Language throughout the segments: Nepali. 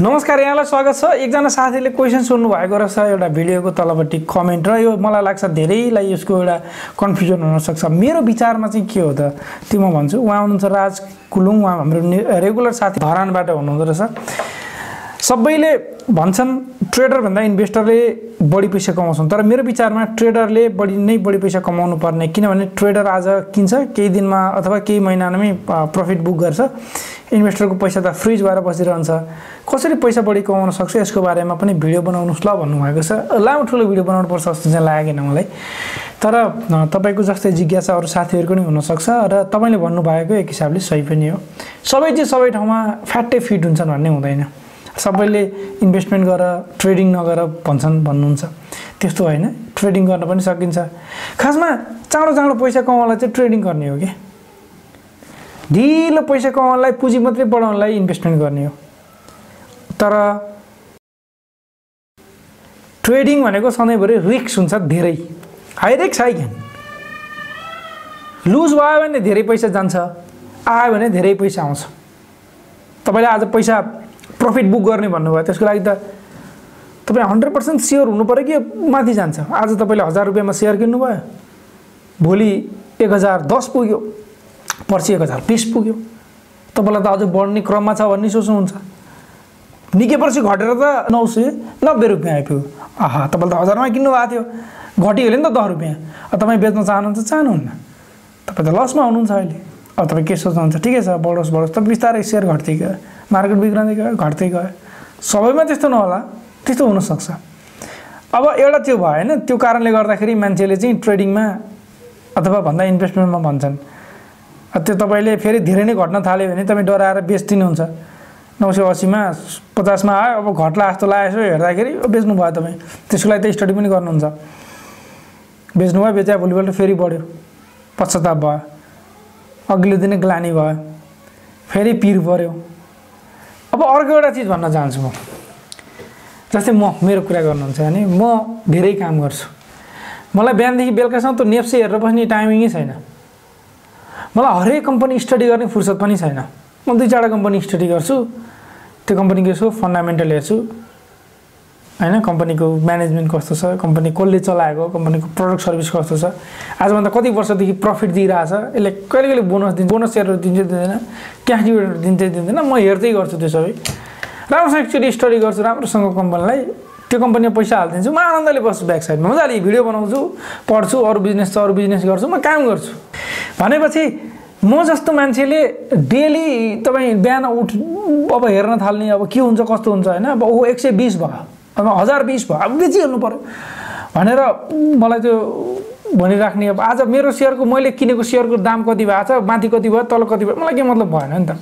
नमस्कार, यहाँलाई स्वागत छ। एकजना साथीले क्वेशन सोध्नु भएको रहेछ एउटा भिडियोको तलपट्टि कमेन्ट, र यो मलाई लाग्छ धेरैलाई यसको एउटा कन्फ्युजन हुन सक्छ। मेरो विचारमा चाहिँ के हो त त्यो म भन्छु। उहाँ हुनुहुन्छ राज कुलुङ, उहाँ हाम्रो रेगुलर साथी धरानबाट हुनुहुँदो रहेछ। सबैले भन्छन् ट्रेडर भन्दा इन्भेस्टरले बढी पैसा कमाउँछन्, तर मेरो विचारमा ट्रेडरले बढी पैसा कमाउनु पर्ने, किनभने ट्रेडर आज किन्छ, केही दिनमा अथवा केही महिनामै प्रफिट बुक गर्छ। इन्भेस्टरको पैसा त फ्रिज भएर बसिरहन्छ। कसरी पैसा बढी कमाउन सक्छ यसको बारेमा पनि भिडियो बनाउनुस् ल भन्नुभएको छ। लामो ठुलो भिडियो बनाउनु पर्छ जस्तो चाहिँ लागेन मलाई, तर तपाईको जस्तै जिज्ञासा अरू साथीहरूको पनि हुनसक्छ र तपाईँले भन्नुभएको एक हिसाबले सही पनि हो। सबै चाहिँ सबै ठाउँमा फ्याट्टै फिट हुन्छन् भन्ने हुँदैन। सबैले इन्भेस्टमेन्ट गर, ट्रेडिङ नगर भन्नुहुन्छ, त्यस्तो होइन। ट्रेडिङ गर्न पनि सकिन्छ। खासमा चाँडो पैसा कमाउनलाई चाहिँ ट्रेडिङ गर्ने हो कि ढिलो पैसा कमाउनलाई, पुँजी मात्रै बढाउनलाई इन्भेस्टमेन्ट गर्ने हो। तर ट्रेडिङ भनेको सधैँभरि रिस्क हुन्छ, धेरै high risk high gain. Lose भयो भने धेरै पैसा जान्छ, आयो भने धेरै पैसा आउँछ। तपाईँले आज पैसा प्रफिट बुक गर्ने भन्नुभयो, त्यसको लागि त तपाईँ 100% स्योर हुनु पऱ्यो कि माथि जान्छ। आज तपाईँले 1000 रुपियाँमा सेयर किन्नुभयो, भोलि 1010 पुग्यो, पर्सि 1020 पुग्यो, तपाईँलाई त अझ बढ्ने क्रममा छ भन्ने सोच्नुहुन्छ। निकै पर्सि घटेर त 990 रुपियाँ आइपुग्यो। आहा, तपाईँले त 1000मा किन्नु भएको थियो, घटियो भने नि त 10 रुपियाँ। तपाईँ बेच्न चाहनुहुन्छ, चाहनुहुन्न, तपाईँ त लसमा हुनुहुन्छ अहिले। अब तपाईँ के सोच्नुहुन्छ, ठिकै छ बढोस्, त बिस्तारै सेयर घट्दै गयो, मार्केट बिग्रँदै गयो, घट्दै गयो। सबैमा त्यस्तो नहोला, त्यस्तो हुनसक्छ। अब एउटा त्यो भयो होइन, त्यो कारणले गर्दाखेरि मान्छेले चाहिँ ट्रेडिङमा अथवा भन्दा इन्भेस्टमेन्टमा भन्छन्। त्यो तपाईँले फेरि धेरै नै घट्न थाल्यो भने तपाईँ डराएर बेच्दिनुहुन्छ। 980मा 50मा आयो, अब घट्ला जस्तो लागेको हेर्दाखेरि बेच्नु भयो तपाईँ। त्यसको लागि त स्टडी पनि गर्नुहुन्छ। बेच्नु भयो, बेचा भोलिपल्ट फेरि बढ्यो, पश्चाताप भयो, अघिल्लो दिनै ग्लानी भयो, फेरि पिर पऱ्यो। अब अर्को एउटा चिज भन्न चाहन्छु म। जस्तै मेरो कुरा गर्नुहुन्छ भने म धेरै काम गर्छु। मलाई बिहानदेखि बेलुकासम्म त नेप्से हेरेर बस्ने टाइमिङै छैन। मलाई हरेक कम्पनी स्टडी गर्ने फुर्सद पनि छैन। म 2-4 कम्पनी स्टडी गर्छु, त्यो कम्पनीको यसो फन्डामेन्टल हेर्छु होइन, कम्पनीको म्यानेजमेन्ट कस्तो छ, कम्पनी कसले चलाएको, कम्पनीको प्रडक्ट सर्भिस कस्तो छ, आजभन्दा कति वर्षदेखि प्रफिट दिइरहेछ, यसले कहिले कहिले बोनस दिन्छ, बोनस सेयरहरू दिन्छ दिँदैन, क्यास डिभिडेन्ड दिन्छ दिँदैन, म हेर्दै गर्छु। त्यो सबै राम्रोसँग एकचोटि स्टडी गर्छु, राम्रोसँग कम्पनीलाई, त्यो कम्पनीमा पैसा हालिदिन्छु, म आनन्दले बस्छु ब्याक साइडमा, मजाले भिडियो बनाउँछु, पढ्छु, अरू बिजनेस छ अरू बिजनेस गर्छु, म काम गर्छु। भनेपछि म जस्तो मान्छेले डेली तपाईँ बिहान अब हेर्न थाल्ने, अब के हुन्छ कस्तो हुन्छ होइन, अब 120 भयो, अब 1020 भयो, अब बेचिहाल्नु पऱ्यो भनेर मलाई त्यो भनिराख्ने। अब आज मेरो सेयरको, मैले किनेको सेयरको दाम कति भएको छ, माथि कति भयो, तल कति भयो, मलाई के मतलब भएन नि त।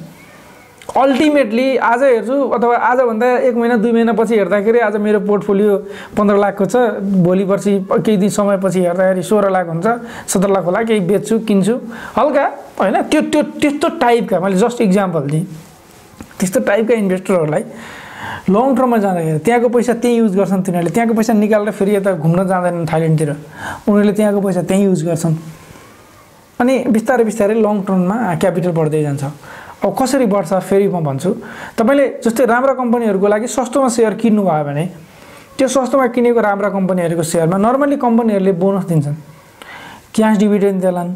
अल्टिमेटली आज हेर्छु अथवा आजभन्दा 1 महिना 2 महिना पछि हेर्दाखेरि आज मेरो पोर्टफोलियो 15 लाखको छ, भोलि पर्सि केही दिन समयपछि हेर्दाखेरि 16 लाख हुन्छ, 17 लाख होला, केही बेच्छु किन्छु हल्का होइन। त्यस्तो टाइपका, मैले जस्ट इक्जाम्पल दिएँ, त्यस्तो टाइपका इन्भेस्टरहरूलाई लङ टर्ममा जाँदाखेरि त्यहाँको पैसा त्यहीँ युज गर्छन्। तिनीहरूले त्यहाँको पैसा निकालेर फेरि यता घुम्न जाँदैनन् थाइल्यान्डतिर, उनीहरूले त्यहाँको पैसा त्यहीँ युज गर्छन्। अनि बिस्तारै लङ टर्ममा क्यापिटल बढ्दै जान्छ। अब कसरी बढ्छ फेरि म भन्छु। तपाईँले जस्तै राम्रा कम्पनीहरूको लागि सस्तोमा सेयर किन्नुभयो भने त्यो सस्तोमा किनेको राम्रा कम्पनीहरूको सेयरमा नर्मली कम्पनीहरूले बोनस दिन्छन्, क्यास डिभिडेन्ड देलान्।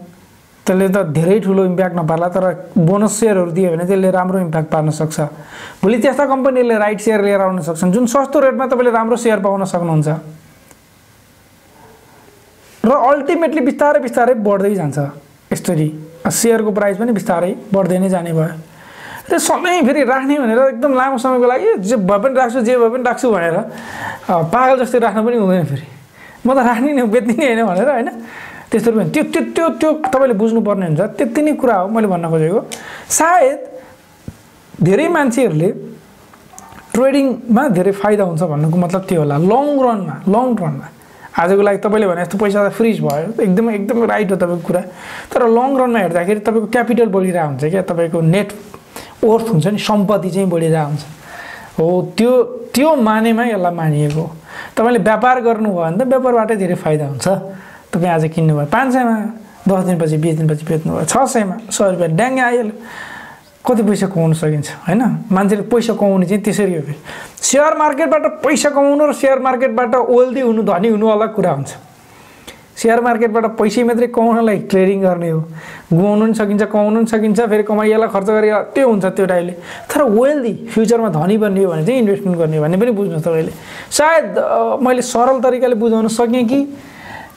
त्यसले त धेरै ठुलो इम्प्याक्ट नपार्ला, तर बोनस सेयरहरू दियो भने त्यसले राम्रो इम्प्याक्ट पार्न सक्छ। भोलि त्यस्ता कम्पनीहरूले राइट सेयर लिएर आउन सक्छन् जुन सस्तो रेटमा तपाईँले राम्रो सेयर पाउन सक्नुहुन्छ, र अल्टिमेटली बिस्तारै बढ्दै जान्छ। यसरी सेयरको प्राइस पनि बिस्तारै बढ्दै नै जाने भयो। त्यो सधैँ फेरि राख्ने भनेर एकदम लामो समयको लागि जे भए पनि राख्छु भनेर पागल जस्तै राख्न पनि हुँदैन। फेरि म त राख्ने नै बेच्ने नै होइन भनेर होइन, त्यस्तो पनि त्यो तपाईँले बुझ्नुपर्ने हुन्छ। त्यति नै कुरा हो मैले भन्न खोजेको। सायद धेरै मान्छेहरूले ट्रेडिङमा धेरै फाइदा हुन्छ भन्नुको मतलब त्यो होला। लङ रनमा आजको लागि तपाईँले भने जस्तो पैसा त फ्रिज भयो, एकदमै राइट हो तपाईँको कुरा, तर लङ रनमा हेर्दाखेरि तपाईँको क्यापिटल बढिरहेको हुन्छ क्या, तपाईँको नेट वर्थ हुन्छ नि, सम्पत्ति चाहिँ बढिरहेको हुन्छ। हो त्यो मानेमा यसलाई मानिएको। तपाईँले व्यापार गर्नुभयो भने त व्यापारबाटै धेरै फाइदा हुन्छ। तपाईँ आज किन्नुभयो 500मा, 10 दिनपछि 20 दिनपछि बेच्नुभयो 600मा, 100 रुपियाँ ड्याङ्गै आइहाल्यो। कति पैसा कमाउन सकिन्छ हैन मान्छेले पैसा कमाउने चाहिँ त्यसरी हो फेरि शेयर मार्केटबाट पैसा कमाउनु र शेयर मार्केटबाट वेल्दी हुनु धनी हुनु अलग कुरा हुन्छ शेयर मार्केटबाट पैसा मात्रै कमाउनलाई ट्रेडिङ गर्ने हो गुमाउनु पनि सकिन्छ कमाउनु पनि सकिन्छ फेरि कमाइएला खर्च गरे त्यो हुन्छ त्यो टाइपले तर वेल्दी फ्युचरमा धनी बन्ने हो भने चाहिँ इन्भेस्टमेन्ट गर्ने भन्ने पनि बुझ्नु तपाईले सायद मैले सरल तरिकाले बुझाउन सके कि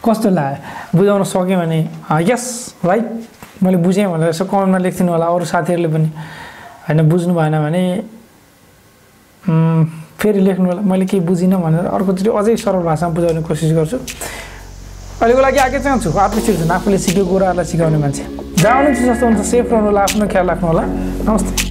कस्तो लाग्यो बुझाउन सके भने यस राइट मैले बुझेँ भनेर यसो कमेन्टमा लेख्दिनु होला अरू साथीहरूले पनि हैन बुझ्नु भएन भने फेरि लेख्नु होला मैले केही बुझिनँ भनेर अर्कोचोटि अझै सरल भाषामा बुझाउने कोसिस गर्छु अहिलेको लागि आके चाहन्छु आफूले सिक्छु आफूले सिकेको कुराहरूलाई सिकाउने मान्छे जहाँ हुनुहुन्छ जस्तो हुन्छ सेफ रहनु होला आफ्नो ख्याल राख्नु होला नमस्ते